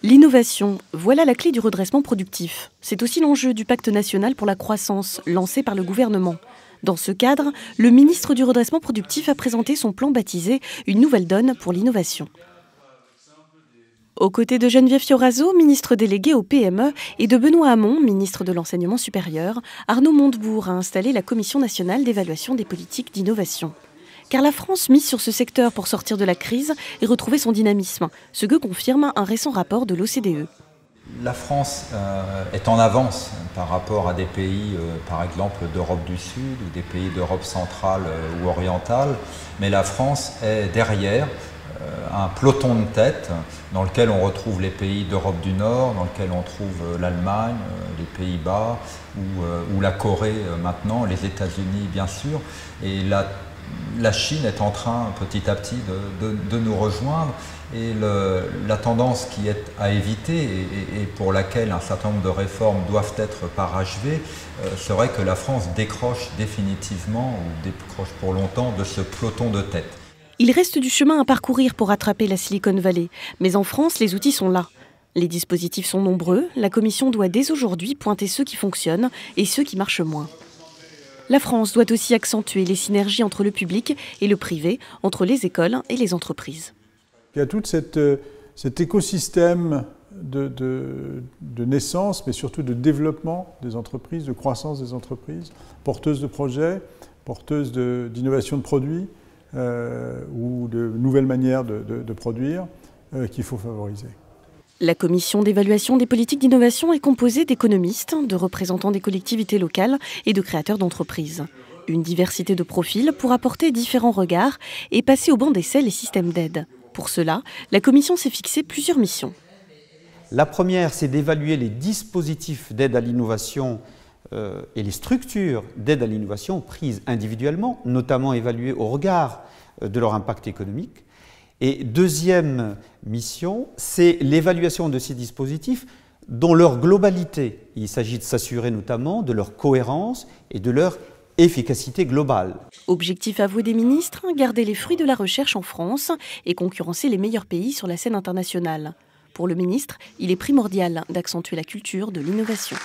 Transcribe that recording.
L'innovation, voilà la clé du redressement productif. C'est aussi l'enjeu du Pacte national pour la croissance, lancé par le gouvernement. Dans ce cadre, le ministre du redressement productif a présenté son plan baptisé « Une nouvelle donne pour l'innovation ». Aux côtés de Geneviève Fioraso, ministre déléguée au PME, et de Benoît Hamon, ministre de l'Enseignement supérieur, Arnaud Montebourg a installé la Commission nationale d'évaluation des politiques d'innovation. Car la France mise sur ce secteur pour sortir de la crise et retrouver son dynamisme, ce que confirme un récent rapport de l'OCDE. La France est en avance par rapport à des pays, par exemple d'Europe du Sud ou des pays d'Europe centrale ou orientale, mais la France est derrière un peloton de tête dans lequel on retrouve les pays d'Europe du Nord, dans lequel on trouve l'Allemagne, les Pays-Bas ou la Corée maintenant, les États-Unis bien sûr, et la Chine est en train petit à petit de nous rejoindre, et la tendance qui est à éviter et pour laquelle un certain nombre de réformes doivent être parachevées serait que la France décroche définitivement ou décroche pour longtemps de ce peloton de tête. Il reste du chemin à parcourir pour rattraper la Silicon Valley, mais en France, les outils sont là. Les dispositifs sont nombreux, la Commission doit dès aujourd'hui pointer ceux qui fonctionnent et ceux qui marchent moins. La France doit aussi accentuer les synergies entre le public et le privé, entre les écoles et les entreprises. Il y a tout cet écosystème de naissance, mais surtout de développement des entreprises, de croissance des entreprises, porteuses de projets, porteuses d'innovation de produits ou de nouvelles manières de produire qu'il faut favoriser. La commission d'évaluation des politiques d'innovation est composée d'économistes, de représentants des collectivités locales et de créateurs d'entreprises. Une diversité de profils pour apporter différents regards et passer au banc d'essai les systèmes d'aide. Pour cela, la commission s'est fixé plusieurs missions. La première, c'est d'évaluer les dispositifs d'aide à l'innovation et les structures d'aide à l'innovation prises individuellement, notamment évaluées au regard de leur impact économique. Et deuxième mission, c'est l'évaluation de ces dispositifs dans leur globalité. Il s'agit de s'assurer notamment de leur cohérence et de leur efficacité globale. Objectif avoué des ministres, garder les fruits de la recherche en France et concurrencer les meilleurs pays sur la scène internationale. Pour le ministre, il est primordial d'accentuer la culture de l'innovation.